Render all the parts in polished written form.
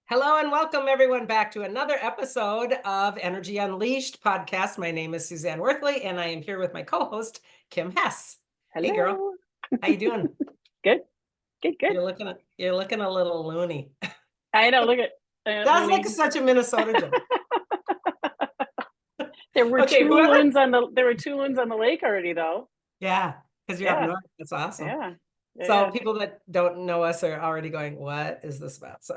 Hello and welcome everyone back to another episode of Energy Unleashed podcast. My name is Suzanne Worthley and I am here with my co-host, Kim Hess. Hey girl, Hello. how you doing? Good. Good. You're looking a little loony. I know. Look at That's like Looney. such a Minnesota joke. There were Okay, two whoever. loons on the lake already, though. Yeah, because you're up Yeah. north. That's awesome. Yeah. Yeah. So Yeah. people that don't know us are already going, what is this about? So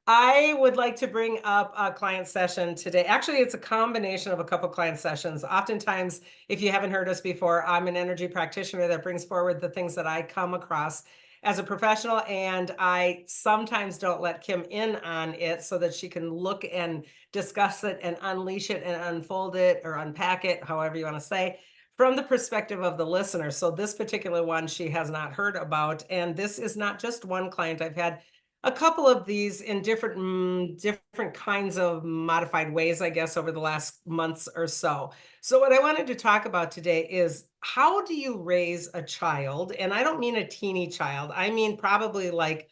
I would like to bring up a client session today. Actually, it's a combination of a couple client sessions. Oftentimes, if you haven't heard us before, I'm an energy practitioner that brings forward the things that I come across as a professional, and I sometimes don't let Kim in on it so that she can look and discuss it and unleash it and unfold it or unpack it, however you want to say, from the perspective of the listener. So this particular one she has not heard about, and this is not just one client. I've had a couple of these in different kinds of modified ways, I guess, over the last months or so. So what I wanted to talk about today is, how do you raise a child? And I don't mean a teeny child. I mean probably like,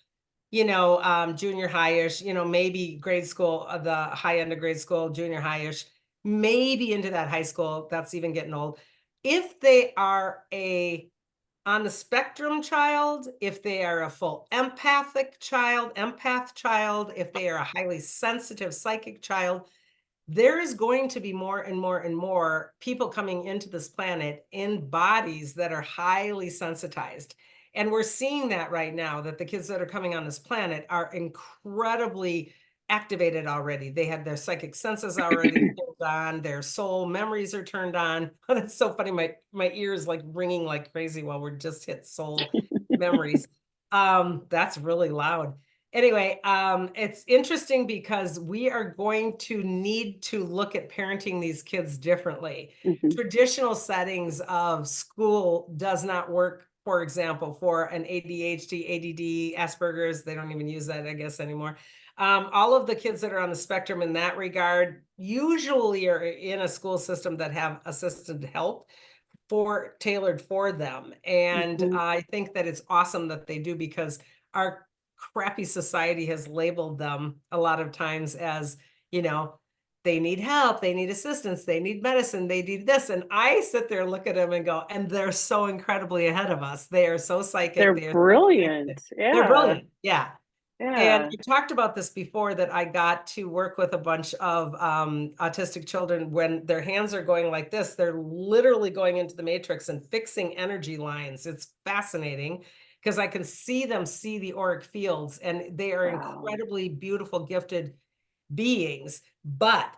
junior high-ish, maybe grade school, the high end of grade school, junior high-ish, maybe into that high school. That's even getting old. If they are on the spectrum child, if they are a full empath child, if they are a highly sensitive psychic child, there is going to be more and more and more people coming into this planet in bodies that are highly sensitized. And we're seeing that right now, that the kids that are coming on this planet are incredibly activated already. They have their psychic senses already turned on, their soul memories are turned on. That's so funny. My ears like ringing like crazy while we're just hit soul memories. That's really loud. Anyway, it's interesting because we are going to need to look at parenting these kids differently. Hmm. Traditional settings of school does not work, for example, for an ADHD, ADD, Asperger's. They don't even use that, I guess, anymore. All of the kids that are on the spectrum in that regard usually are in a school system that have assisted help tailored for them. And Hmm. I think that it's awesome that they do, because our crappy society has labeled them a lot of times as, you know, they need help, they need assistance, they need medicine, they need this. And I sit there and look at them and go, and they're so incredibly ahead of us. They are so psychic, They're they are so connected. brilliant. They're Yeah. brilliant. Yeah. And Yeah. you talked about this before, that I got to work with a bunch of autistic children. When their hands are going like this, they're literally going into the matrix and fixing energy lines. It's fascinating because I can see them see the auric fields, and they are Wow. incredibly beautiful, gifted beings. But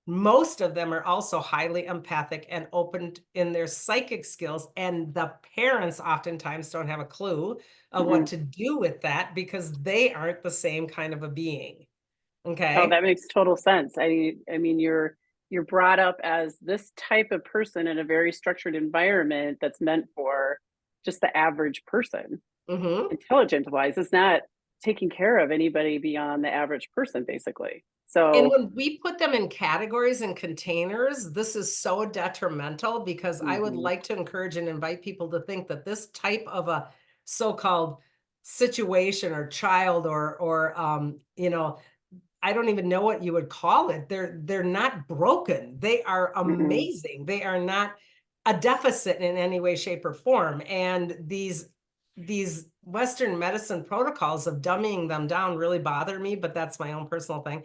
most of them are also highly empathic and open in their psychic skills. And the parents oftentimes don't have a clue of Hmm. what to do with that, because they aren't the same kind of a being. Oh, Okay. that makes total sense. I mean, you're brought up as this type of person in a very structured environment that's meant for just the average person. Mm-hmm. Intelligence wise, it's not taking care of anybody beyond the average person, basically. And So, when we put them in categories and containers, this is so detrimental, because I would mhm, like to encourage and invite people to think that this type of a so-called situation or child or I don't even know what you would call it. They're not broken. They are mhm, amazing. They are not a deficit in any way, shape, or form. And these Western medicine protocols of dumbing them down really bother me, but that's my own personal thing.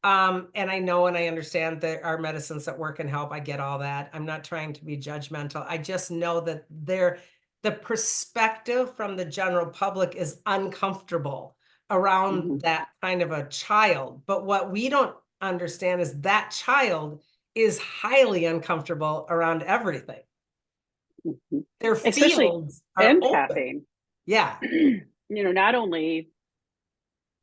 And I know and I understand there are medicines that work and help. I get all that. I'm not trying to be judgmental. I just know that the perspective from the general public is uncomfortable mhm, around that kind of a child. But what we don't understand is that child is highly uncomfortable around everything. mhm. Their Especially fields are open. empathing. Yeah. Not only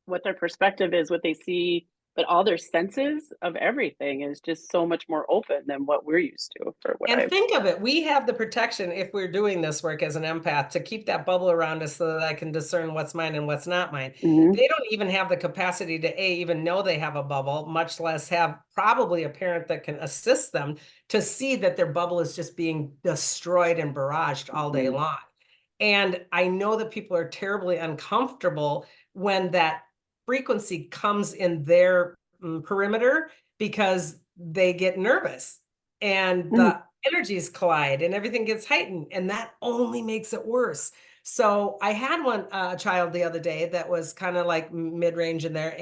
what their perspective is, what they see, but all their senses of everything is just so much more open than what we're used to, for what And I've. think of it, we have the protection, if we're doing this work as an empath, to keep that bubble around us so that I can discern what's mine and what's not mine. Mhm, They don't even have the capacity to even know they have a bubble, much less have probably a parent that can assist them to see that their bubble is just being destroyed and barraged all day mhm, long. And I know that people are terribly uncomfortable when that frequency comes in their perimeter because they get nervous and Mhm. the energies collide and everything gets heightened, and that only makes it worse. So I had one child the other day that was kind of like mid-range in there,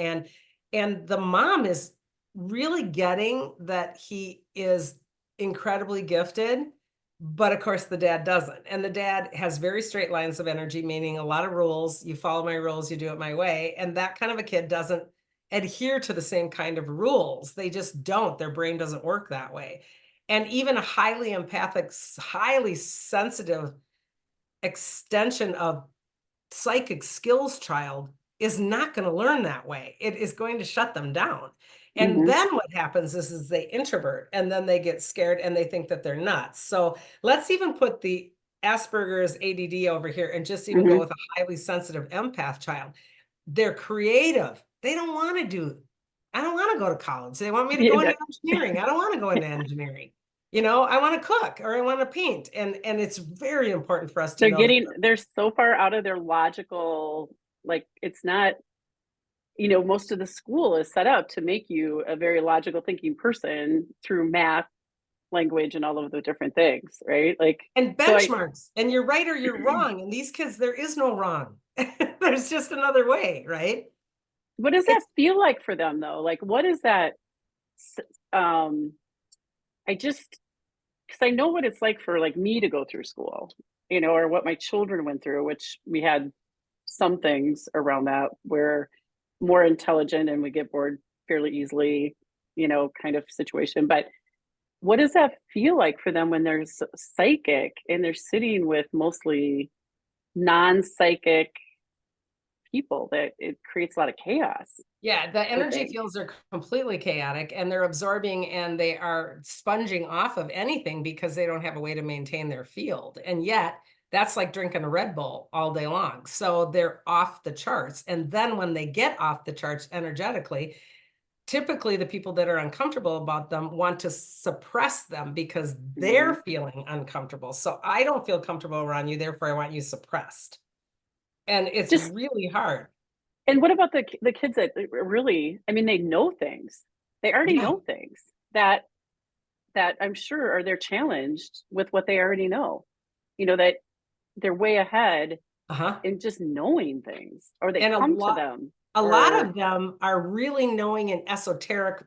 and the mom is really getting that he is incredibly gifted, but of course the dad doesn't. And the dad has very straight lines of energy, meaning a lot of rules. You follow my rules, you do it my way. And that kind of a kid doesn't adhere to the same kind of rules. They just don't. Their brain doesn't work that way. And even a highly empathic, highly sensitive extension of psychic skills child is not going to learn that way. It is going to shut them down. And Mhm. then what happens is they introvert and then they get scared and they think that they're nuts. So let's even put the Asperger's ADD over here and just even go Mhm. with a highly sensitive empath child. They're creative. They don't want to do, I don't want to go to college. They want me to Yeah, go into engineering. I don't want to go into engineering. I want to cook or I want to paint. And it's very important for us to know that. they're so far out of their logical, like it's not, most of the school is set up to make you a very logical thinking person through math, language, and all of the different things, right? Like, And so I, benchmarks, and you're right or you're wrong. And these kids, there is no wrong. There's just another way, right? what does that It's feel like for them though? Like, what is that? Um, I just, because I know what it's like for like me to go through school, or what my children went through, which we had some things around that where more intelligent and we get bored fairly easily, kind of situation. But what does that feel like for them when they're psychic and they're sitting with mostly non-psychic people, that it creates a lot of chaos, Yeah, the I would energy think. fields are completely chaotic and they're absorbing and they are sponging off of anything because they don't have a way to maintain their field. And yet, that's like drinking a Red Bull all day long. So they're off the charts. And then when they get off the charts energetically, typically the people that are uncomfortable about them want to suppress them because Mm-hmm. they're feeling uncomfortable. So I don't feel comfortable around you, therefore I want you suppressed. And it's Just, really hard. and what about the kids that really, I mean, they know things. They already Yeah. know things that I'm sure are they're challenged with what they already know. That they're way ahead Uh-huh. in just knowing things, or they And come to them, a lot or of them are really knowing in esoteric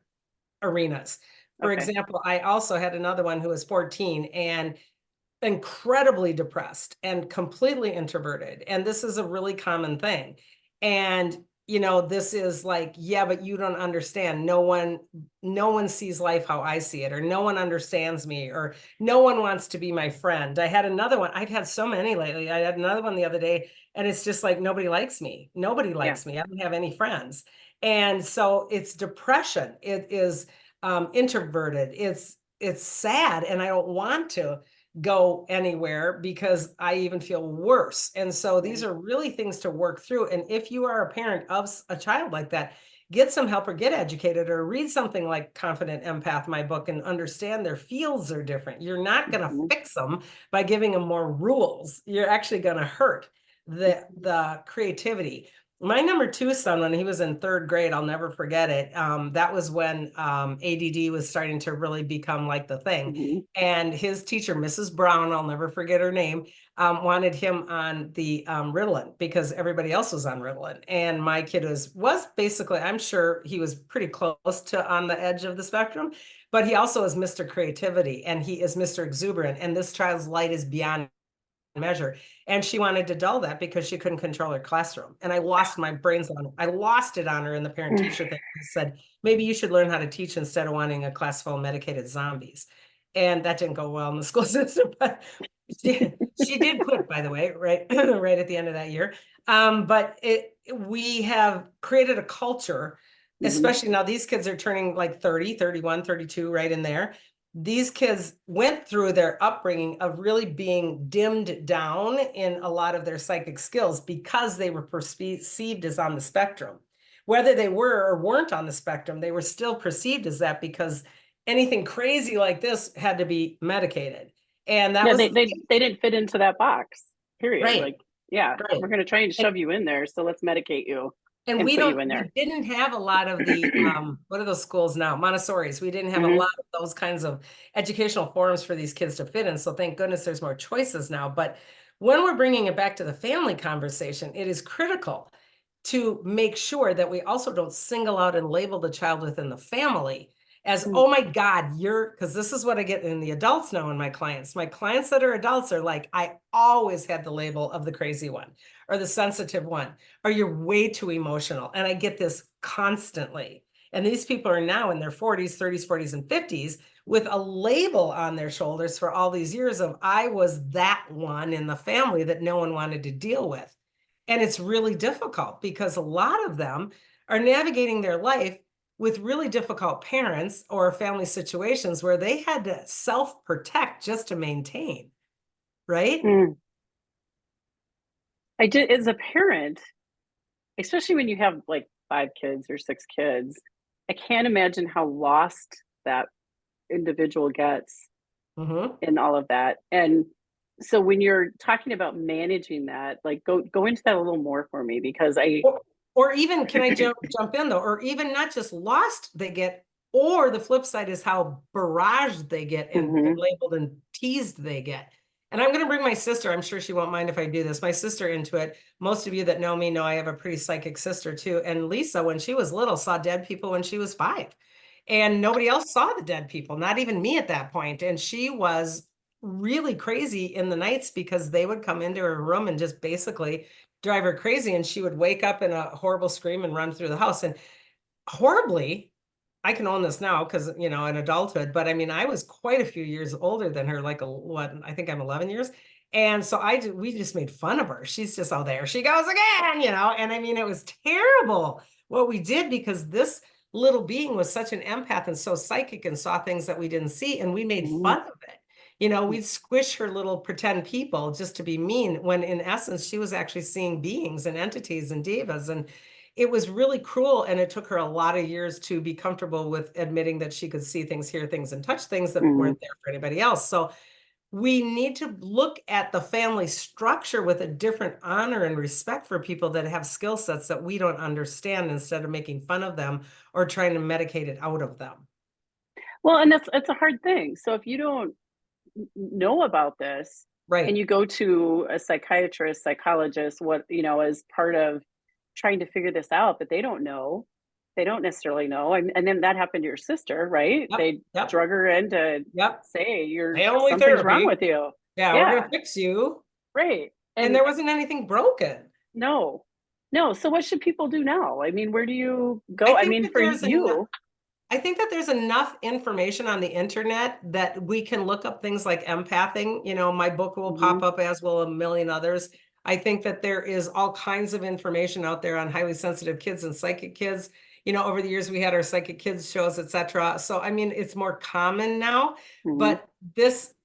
arenas. For okay. example, I also had another one who was 14 and incredibly depressed and completely introverted. And this is a really common thing. And this is like, yeah, but you don't understand. No one sees life how I see it, or no one understands me, or no one wants to be my friend. I had another one. I've had so many lately. I had another one the other day, and it's just like nobody likes me. Nobody Yeah. likes me. I don't have any friends. And so it's depression. It is introverted. It's sad, and I don't want to go anywhere because I even feel worse. And so these Right. are really things to work through. And if you are a parent of a child like that, get some help or get educated or read something like Confident Empath, my book, and understand their fields are different. You're not going to Mm-hmm. fix them by giving them more rules. You're actually going to hurt the creativity. My number two son, when he was in third grade, I'll never forget it. That was when ADD was starting to really become like the thing. Mm-hmm. And his teacher, Mrs. Brown, I'll never forget her name, wanted him on the Ritalin because everybody else was on Ritalin. And my kid was basically, I'm sure he was pretty close to on the edge of the spectrum, but he also is Mr. Creativity and he is Mr. Exuberant. And this child's light is beyond measure. And she wanted to dull that because she couldn't control her classroom. And I lost my brains on her. I lost it on her in the parent teacher thing. I said, maybe you should learn how to teach instead of wanting a class full of medicated zombies. And that didn't go well in the school system, but she did quit, by the way, right, right at the end of that year. But we have created a culture, Mm-hmm. especially now these kids are turning like 30, 31, 32, right in there. These kids went through their upbringing of really being dimmed down in a lot of their psychic skills because they were perceived as on the spectrum. Whether they were or weren't on the spectrum, they were still perceived as that because anything crazy like this had to be medicated. And that Yeah, was they didn't fit into that box, period. right, Like, yeah, right. we're going to try and And shove you in there, so let's medicate you. And and we put don't, you in we there. didn't have a lot of the, what are those schools now? Montessori's. We didn't have a Hmm. lot of those kinds of educational forums for these kids to fit in. So thank goodness there's more choices now. But when we're bringing it back to the family conversation, it is critical to make sure that we also don't single out and label the child within the family as, oh my God, because this is what I get in the adults now in my clients. My clients that are adults are like, I always had the label of the crazy one or the sensitive one, or you're way too emotional. And I get this constantly. And these people are now in their 40s, 30s, 40s, and 50s with a label on their shoulders for all these years of I was that one in the family that no one wanted to deal with. And it's really difficult because a lot of them are navigating their life with really difficult parents or family situations where they had to self-protect just to maintain, right? Mm. I did, as a parent, especially when you have like 5 kids or 6 kids, I can't imagine how lost that individual gets Mm-hmm. in all of that. And so when you're talking about managing that, like go into that a little more for me, because I Or even, can I jump in though? Or even not just lost they get, or the flip side is how barraged they get and Mhm, labeled and teased they get. And I'm going to bring my sister. I'm sure she won't mind if I do this. My sister into it. Most of you that know me know I have a pretty psychic sister too. And Lisa, when she was little, saw dead people when she was 5. And nobody else saw the dead people, not even me at that point. And she was really crazy in the nights because they would come into her room and just basically drive her crazy. And she would wake up in a horrible scream and run through the house. And horribly, I can own this now because, in adulthood, but I mean, I was quite a few years older than her, like what, I think I'm 11 years. And so we just made fun of her. She's just, oh, there she goes again, and I mean, it was terrible what we did because this little being was such an empath and so psychic and saw things that we didn't see. And we made mhm, fun of it. We'd squish her little pretend people just to be mean when in essence, she was actually seeing beings and entities and divas. And it was really cruel. And it took her a lot of years to be comfortable with admitting that she could see things, hear things, and touch things that mhm. weren't there for anybody else. So we need to look at the family structure with a different honor and respect for people that have skill sets that we don't understand instead of making fun of them or trying to medicate it out of them. Well, and that's a hard thing. So if you don't know about this and Right. you go to a psychiatrist, psychologist, what, as part of trying to figure this out, but they don't know, they don't necessarily know. And then that happened to your sister, right? Yep. They Yep. drug her in to Yep. say you're Family something's wrong therapy. with you. Yeah, we're going Yeah, to fix you. right. And And there wasn't anything broken. no, no. So what should people do now? I mean, where do you I go? I think mean, that for there's enough. you. I think that there's enough information on the internet that we can look up things like empathing. My book will Mhm, pop up, as will a million others. I think that there is all kinds of information out there on highly sensitive kids and psychic kids. Over the years we had our psychic kids shows, etc. So I mean, it's more common now, mhm, but this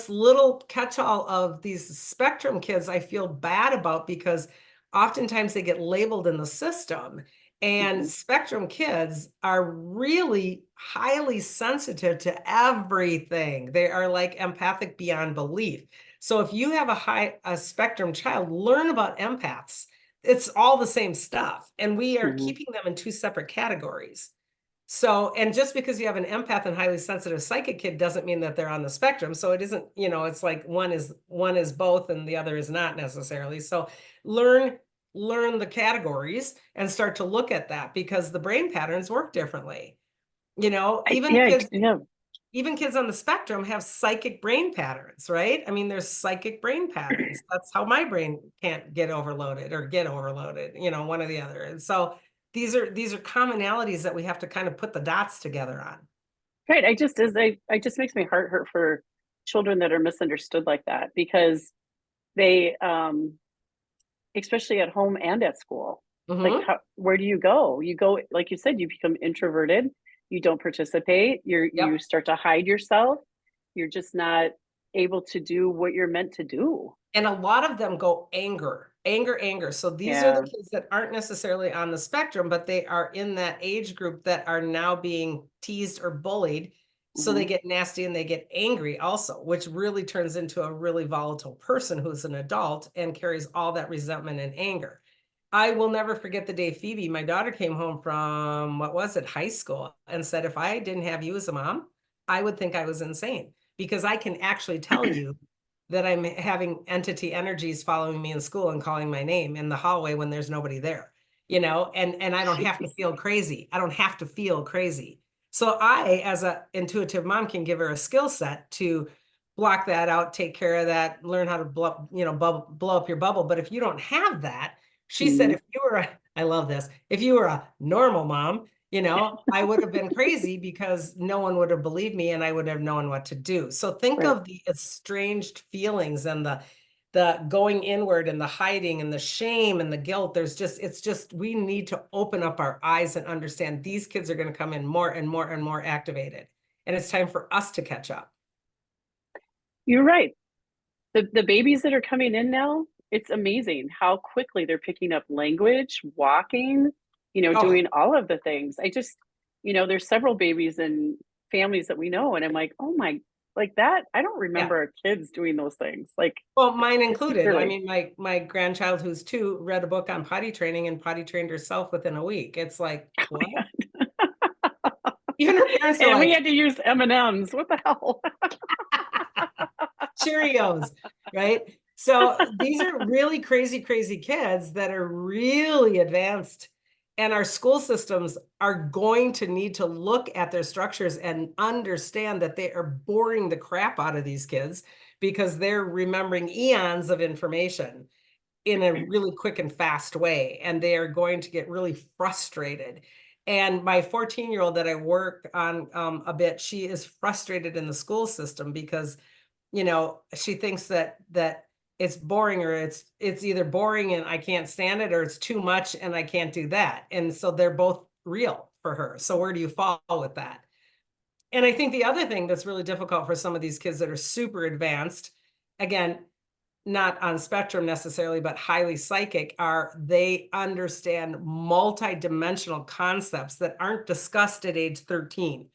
little catch-all of these spectrum kids, I feel bad about because oftentimes they get labeled in the system. And mhm, spectrum kids are really highly sensitive to everything. They are like empathic beyond belief. So if you have a spectrum child, learn about empaths. It's all the same stuff. And we are mhm. keeping them in two separate categories. So, and just because you have an empath and highly sensitive psychic kid doesn't mean that they're on the spectrum. So it isn't, it's like one is both and the other is not necessarily. So learn learn the categories and start to look at that because the brain patterns work differently. Even Yeah, kids yeah. even kids on the spectrum have psychic brain patterns, right? I mean, there's psychic brain patterns. That's how my brain can't get overloaded or get overloaded, one or the other. And so these are commonalities that we have to kind of put the dots together on. Right. I just makes my heart hurt for children that are misunderstood like that, because they especially at home and at school. Like, Hmm. where do you go? You go, like you said, you become introverted, you don't participate, you Yep. start to hide yourself. You're just not able to do what you're meant to do. And a lot of them go anger, anger, anger. So these are the Yeah. kids that aren't necessarily on the spectrum, but they are in that age group that are now being teased or bullied. So they Hmm. get nasty and they get angry also, which really turns into a really volatile person who's an adult and carries all that resentment and anger. I will never forget the day Phoebe, my daughter, came home from, what was it, high school, and said, if I didn't have you as a mom, I would think I was insane because I can actually tell you that I'm having entity energies following me in school and calling my name in the hallway when there's nobody there, and I don't have to Jeez. feel crazy. I don't have to feel crazy. So I, as a intuitive mom, can give her a skill set to block that out, take care of that, learn how to blow up your bubble. But if you don't have that, she said, Mhm. if you were I love this, if you were a normal mom, I would have been crazy because no one would have believed me and I would have known what to do. So think Right. of the estranged feelings and the going inward and the hiding and the shame and the guilt. It's just, we need to open up our eyes and understand these kids are going to come in more and more and more activated. And it's time for us to catch up. You're right. The babies that are coming in now, it's amazing how quickly they're picking up language, walking, Oh, doing all of the things. I just, there's several babies and families that we know, and I'm like, oh my, like that. I don't yeah. remember our kids doing those things. Like Well, mine it's included. I really, mean, my grandchild who's 2 read a book on potty training and potty trained herself within a week. It's like, what? Even her parents are and we like, had to use M&Ms. What the hell? Cheerios, right? So these are really crazy, crazy kids that are really advanced. And our school systems are going to need to look at their structures and understand that they are boring the crap out of these kids because they're remembering eons of information in a really quick and fast way. And they are going to get really frustrated. And my 14-year-old that I work on a bit, she is frustrated in the school system because she thinks that it's boring or it's either boring and I can't stand it or it's too much and I can't do that. And so they're both real for her. So where do you fall with that? And I think the other thing that's really difficult for some of these kids that are super advanced, again, not on spectrum necessarily, but highly psychic, are they understand multi-dimensional concepts that aren't discussed at age 13.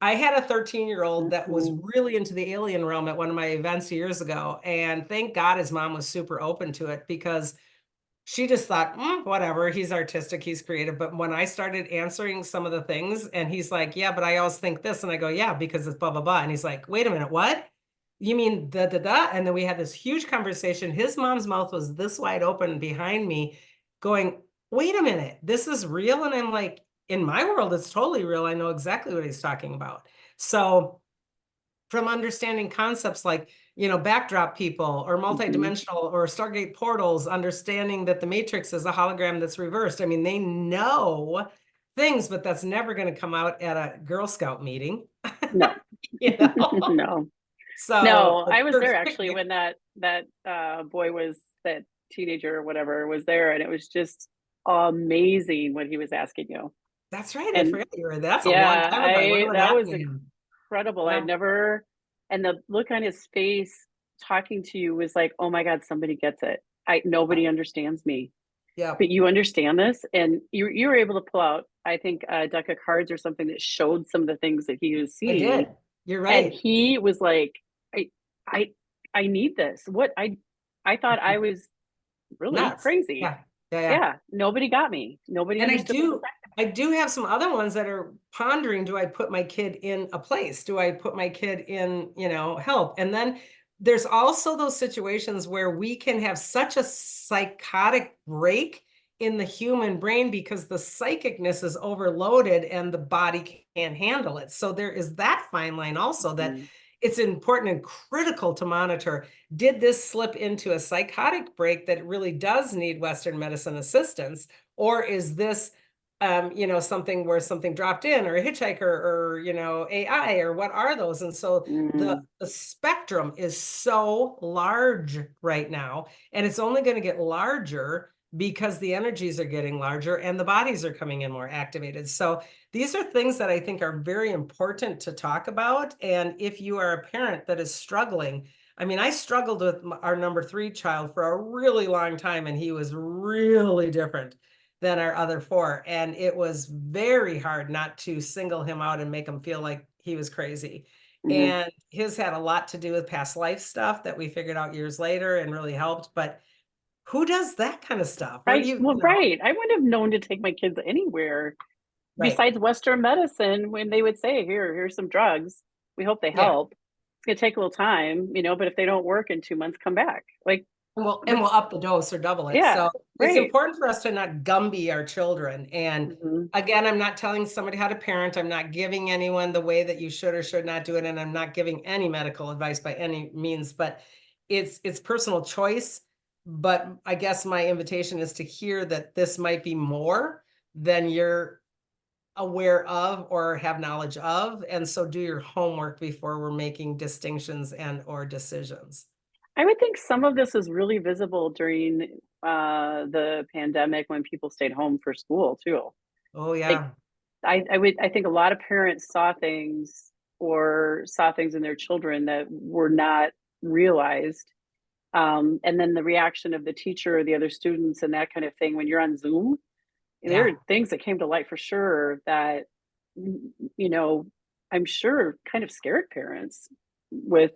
I had a 13-year-old that was Mhm. really into the alien realm at one of my events years ago. And thank God his mom was super open to it because she just thought, whatever, he's artistic, he's creative. But when I started answering some of the things, and he's like, yeah, but I always think this. And I go, yeah, because it's blah, blah, blah. And he's like, wait a minute, what? You mean da, da, da? And then we had this huge conversation. His mom's mouth was this wide open behind me, going, wait a minute, this is real. And I'm like, in my world, it's totally real. I know exactly what he's talking about. So, from understanding concepts like backdrop people or Mhm. multidimensional or Stargate portals, understanding that the matrix is a hologram that's reversed. I mean, they know things, but that's never going to come out at a Girl Scout meeting. No. you know No. so No, a I was church there actually picnic. when that boy was that teenager or whatever was there, and it was just amazing what he was asking you. That's right, I And forgot you were that's a long yeah, time ago. I wonder I what that happened was to him. incredible. Yeah, And the look on his face talking to you was like, "Oh my God, somebody gets it. I yeah, Nobody understands me, yeah. but you understand this." And you were able to pull out, I think, a deck of cards or something that showed some of the things that he was I seeing, did. You're and right. he was like, I I I need this. I thought I was really Nuts. crazy. Yeah, yeah, yeah. Yeah, nobody got me. Nobody And understood what was I do have some other ones that are pondering, do I put my kid in a place? Do I put my kid in, help? And then there's also those situations where we can have such a psychotic break in the human brain because the psychicness is overloaded and the body can't handle it. So there is that fine line also that happening. it's important and critical to monitor. Did this slip into a psychotic break that really does need Western medicine assistance? Or is this, something where something dropped in or a hitchhiker or, AI or what are those? And so the, Mm, the spectrum is so large right now, and it's only going to get larger because the energies are getting larger and the bodies are coming in more activated. So these are things that I think are very important to talk about. And if you are a parent that is struggling, I mean, I struggled with our number 3 child for a really long time, and he was really different than our other 4. And it was very hard not to single him out and make him feel like he was crazy. mhm. And his had a lot to do with past life stuff that we figured out years later and really helped. But Who does that kind of stuff? Where do Right. you, Well, right. I wouldn't have known to take my kids anywhere right. besides Western medicine when they would say, here's some drugs. We hope they Yeah. help. It's gonna take a little time, but if they don't work in 2 months, come back. Like And we'll that's up the dose or double it. yeah, So it's right. important for us to not Gumby our children. And Hmm. again, I'm not telling somebody how to parent. I'm not giving anyone the way that you should or should not do it. And I'm not giving any medical advice by any means, but it's personal choice. But I guess my invitation is to hear that this might be more than you're aware of or have knowledge of. And so do your homework before we're making distinctions and or decisions. I would think some of this is really visible during the pandemic when people stayed home for school too. Oh Like yeah. I think a lot of parents saw things in their children that were not realized. And then the reaction of the teacher or the other students and that kind of thing when you're on Zoom, there are Yeah. things that came to light for sure that you know, I'm sure kind of scared parents with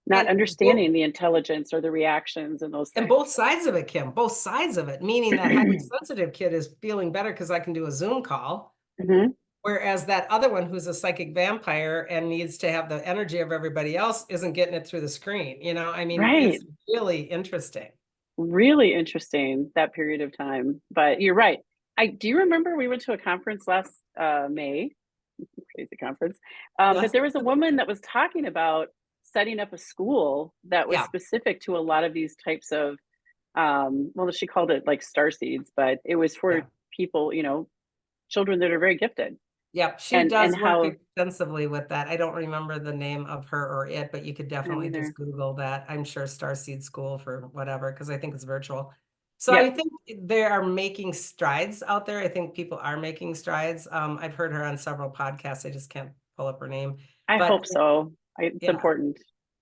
not And both understanding the intelligence or the reactions and those and things. both sides of it, Kim, both sides of it, meaning that highly sensitive kid is feeling better because I can do a Zoom call, Hmm. whereas that other one who's a psychic vampire and needs to have the energy of everybody else isn't getting it through the screen. I mean, Right. it's really interesting. Really interesting that period of time. But you're right. I do you remember we went to a conference last May, crazy conference. But Yes. there was a woman that was talking about setting up a school that was Yeah. specific to a lot of these types of well, she called it like star seeds, but it was for Yeah. people, children that are very gifted. Yep. She And does work how extensively with that. I don't remember the name of her or it, but you could I don't definitely just either. Google that. I'm sure Starseed School for whatever, because I think it's virtual. So I Yep. think they are making strides out there. I think people are making strides. I've heard her on several podcasts. I just can't pull up her name. I But hope so. It's yeah, important.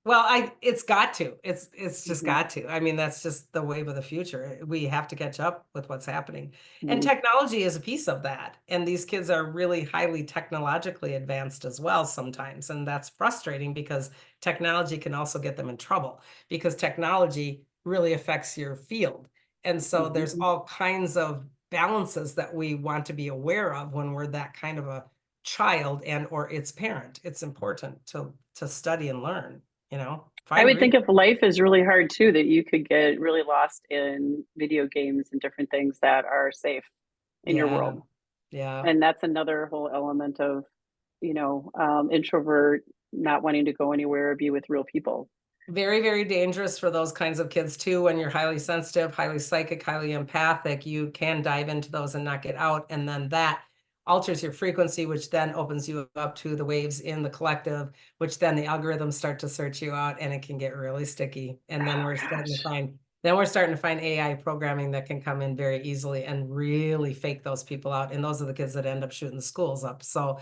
well, it's got to. It's just Hmm. got to. I mean, that's just the wave of the future. We have to catch up with what's happening. And Hmm. technology is a piece of that. And these kids are really highly technologically advanced as well sometimes. And that's frustrating because technology can also get them in trouble because technology really affects your field. And so there's Hmm. all kinds of balances that we want to be aware of when we're that kind of a child and or its parent. It's important to study and learn. I Find would reasons. think if life is really hard too, that you could get really lost in video games and different things that are safe in your Yeah, world. yeah. And that's another whole element of, introvert not wanting to go anywhere or be with real people. Very, very dangerous for those kinds of kids too. When you're highly sensitive, highly psychic, highly empathic, you can dive into those and not get out. And then that alters your frequency, which then opens you up to the waves in the collective, which then the algorithms start to search you out and it can get really sticky. And then Oh we're starting to gosh. find then we're starting to find AI programming that can come in very easily and really fake those people out. And those are the kids that end up shooting the schools up. So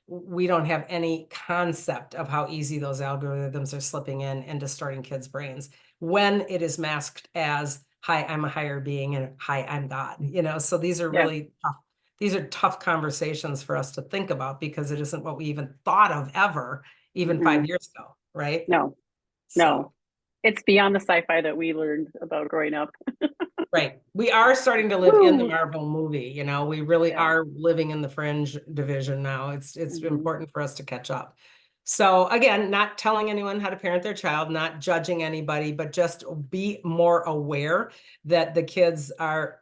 we don't have any concept of how easy those algorithms are slipping in and distorting kids' brains when it is masked as, hi, I'm a higher being, and hi, I'm God. So these are Yeah. really tough. These are tough conversations for us to think about because it isn't what we even thought of ever, even Mm-mm. 5 years ago, right? No, no. So It's beyond the sci-fi that we learned about growing up. right. We are starting to live in the Woo. Marvel movie, we really Yeah. are living in the fringe division now. It's Hmm. important for us to catch up. So again, not telling anyone how to parent their child, not judging anybody, but just be more aware that the kids are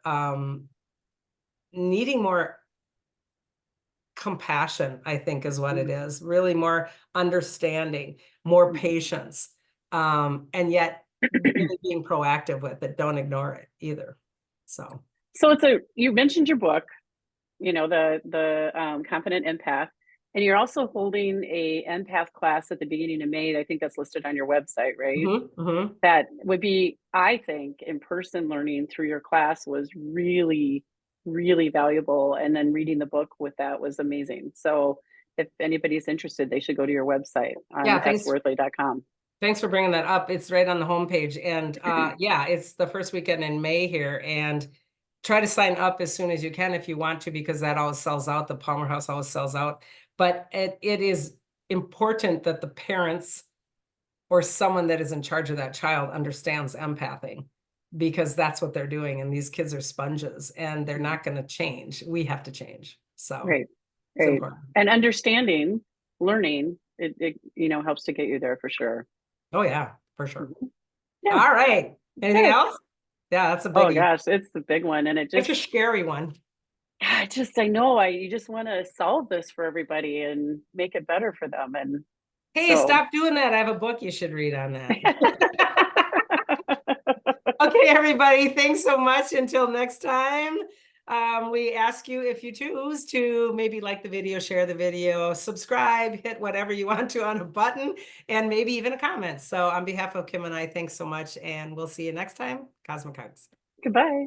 needing more compassion, I think is what it is. Really more understanding, more patience, and yet really being proactive with it. Don't ignore it either. So. So you mentioned your book, the Confident Empath, and you're also holding a empath class at the beginning of May. I think that's listed on your website, right? Mhm, mhm. That would be, I think, in-person learning through your class was really, really valuable. And then reading the book with that was amazing. So if anybody's interested, they should go to your website on Yeah, hessworthley.com. thanks for bringing that up. It's right on the homepage. And yeah, it's the first weekend in May here. And try to sign up as soon as you can if you want to, because that always sells out. The Palmer House always sells out. But it is important that the parents or someone that is in charge of that child understands empathing. because that's what they're doing. And these kids are sponges and they're not going to change. We have to change. So Right. it's Right. important. And understanding, learning, it helps to get you there for sure. Oh, yeah, for sure. Mhm. Yeah. All right. Anything Okay. else? Yeah, that's a Oh biggie. gosh, it's the big one. And It's a scary one. I know you just want to solve this for everybody and make it better for them. And Hey, so stop doing that. I have a book you should read on that. Okay, everybody, thanks so much. Until next time, we ask you, if you choose, to maybe like the video, share the video, subscribe, hit whatever you want to on a button, and maybe even a comment. So on behalf of Kim and I, thanks so much, and we'll see you next time. Cosmic Hugs. goodbye.